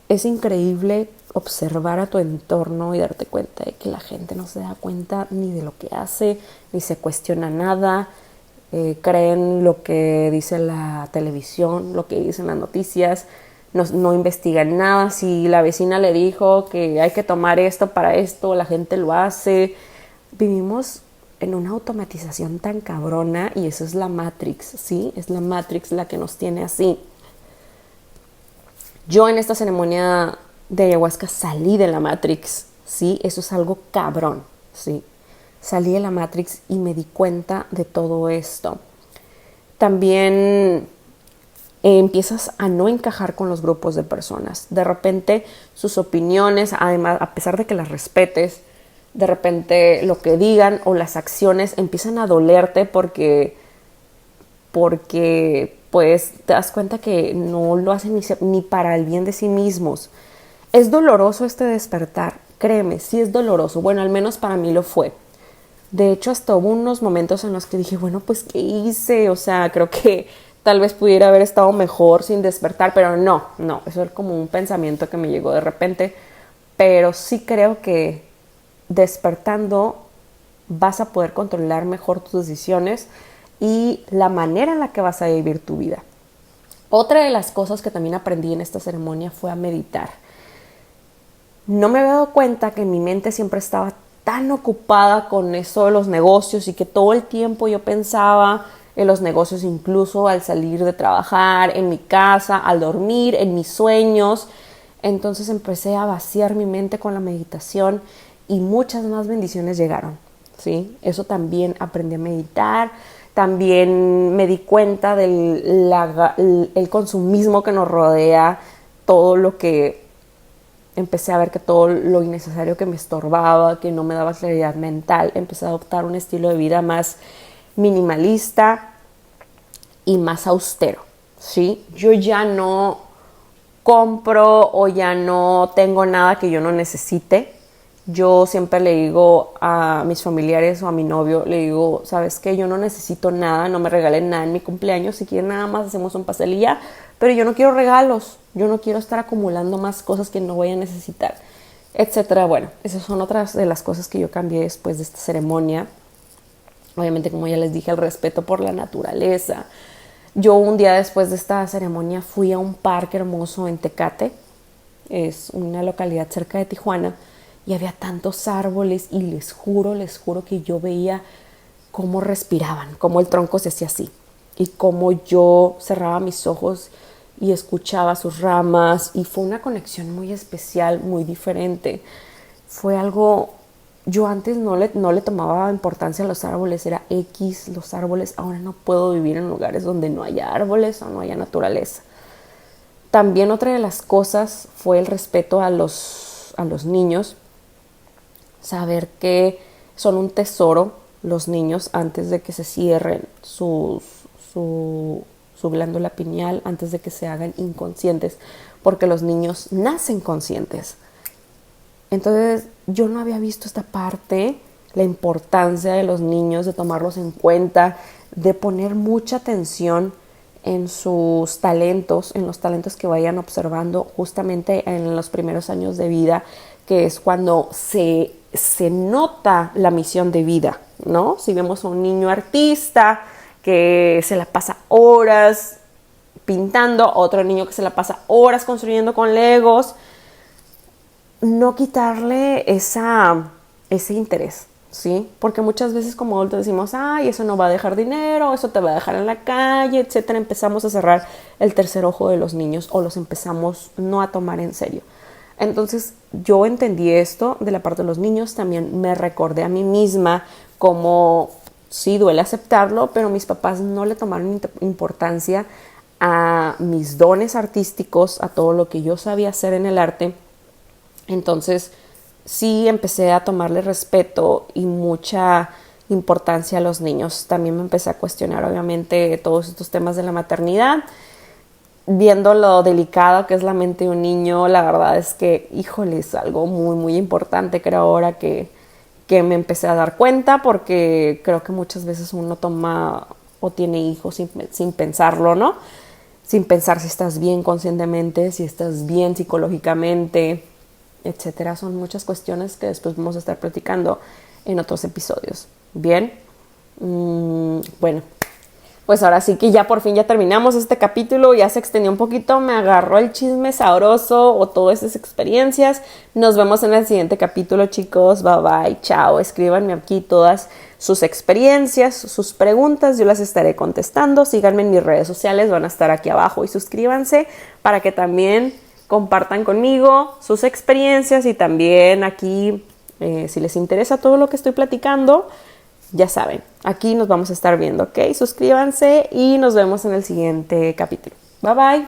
Es increíble observar a tu entorno y darte cuenta de que la gente no se da cuenta ni de lo que hace, ni se cuestiona nada, creen lo que dice la televisión, lo que dicen las noticias, no investigan nada. Si la vecina le dijo que hay que tomar esto para esto, la gente lo hace. Vivimos en una automatización tan cabrona y eso es la Matrix, ¿sí? Es la Matrix la que nos tiene así. Yo en esta ceremonia de ayahuasca salí de la Matrix, ¿sí? Eso es algo cabrón, ¿sí? Salí de la Matrix y me di cuenta de todo esto. También empiezas a no encajar con los grupos de personas. De repente sus opiniones, además, a pesar de que las respetes, de repente lo que digan o las acciones empiezan a dolerte porque pues te das cuenta que no lo hacen ni para el bien de sí mismos. Es doloroso este despertar, créeme, sí es doloroso. Bueno, al menos para mí lo fue. De hecho, hasta hubo unos momentos en los que dije, bueno, pues, ¿qué hice? O sea, creo que tal vez pudiera haber estado mejor sin despertar, pero no, eso es como un pensamiento que me llegó de repente. Pero sí creo que despertando vas a poder controlar mejor tus decisiones y la manera en la que vas a vivir tu vida. Otra de las cosas que también aprendí en esta ceremonia fue a meditar. No me había dado cuenta que mi mente siempre estaba tan ocupada con eso de los negocios y que todo el tiempo yo pensaba en los negocios, incluso al salir de trabajar, en mi casa, al dormir, en mis sueños. Entonces empecé a vaciar mi mente con la meditación y muchas más bendiciones llegaron, ¿sí? Eso también aprendí a meditar. También me di cuenta del el consumismo que nos rodea, todo lo que empecé a ver que todo lo innecesario que me estorbaba, que no me daba claridad mental. Empecé a adoptar un estilo de vida más minimalista y más austero, ¿sí? Yo ya no compro o ya no tengo nada que yo no necesite. Yo siempre le digo a mis familiares o a mi novio, le digo, ¿sabes qué? Yo no necesito nada, no me regalen nada en mi cumpleaños, si quieren nada más hacemos un pastel y ya, pero yo no quiero regalos, yo no quiero estar acumulando más cosas que no voy a necesitar, etcétera. Bueno, esas son otras de las cosas que yo cambié después de esta ceremonia. Obviamente, como ya les dije, el respeto por la naturaleza. Yo un día después de esta ceremonia fui a un parque hermoso en Tecate, es una localidad cerca de Tijuana, y había tantos árboles y les juro que yo veía cómo respiraban, cómo el tronco se hacía así y cómo yo cerraba mis ojos y escuchaba sus ramas, y fue una conexión muy especial, muy diferente. Fue algo, yo antes no le tomaba importancia a los árboles, era X los árboles. Ahora no puedo vivir en lugares donde no haya árboles o no haya naturaleza. También otra de las cosas fue el respeto a los niños. Saber que son un tesoro los niños antes de que se cierren su glándula pineal, antes de que se hagan inconscientes, porque los niños nacen conscientes. Entonces yo no había visto esta parte, la importancia de los niños, de tomarlos en cuenta, de poner mucha atención en sus talentos, en los talentos que vayan observando justamente en los primeros años de vida, que es cuando se nota la misión de vida, ¿no? Si vemos a un niño artista que se la pasa horas pintando, otro niño que se la pasa horas construyendo con Legos, no quitarle ese interés, ¿sí? Porque muchas veces como adultos decimos, ay, eso no va a dejar dinero, eso te va a dejar en la calle, etcétera. Empezamos a cerrar el tercer ojo de los niños o los empezamos no a tomar en serio. Entonces yo entendí esto de la parte de los niños, también me recordé a mí misma como, sí, duele aceptarlo, pero mis papás no le tomaron importancia a mis dones artísticos, a todo lo que yo sabía hacer en el arte. Entonces sí empecé a tomarle respeto y mucha importancia a los niños. También me empecé a cuestionar obviamente todos estos temas de la maternidad, viendo lo delicado que es la mente de un niño. La verdad es que, híjole, es algo muy, muy importante, creo, ahora que me empecé a dar cuenta, porque creo que muchas veces uno toma o tiene hijos sin pensarlo, ¿no? Sin pensar si estás bien conscientemente, si estás bien psicológicamente, etcétera. Son muchas cuestiones que después vamos a estar platicando en otros episodios. Bien, bueno, pues ahora sí que ya por fin ya terminamos este capítulo, ya se extendió un poquito, me agarró el chisme sabroso o todas esas experiencias. Nos vemos en el siguiente capítulo, chicos. Bye bye, chao. Escríbanme aquí todas sus experiencias, sus preguntas, yo las estaré contestando. Síganme en mis redes sociales, van a estar aquí abajo, y suscríbanse para que también compartan conmigo sus experiencias, y también aquí, si les interesa todo lo que estoy platicando, ya saben, aquí nos vamos a estar viendo, ¿ok? Suscríbanse y nos vemos en el siguiente capítulo. Bye bye.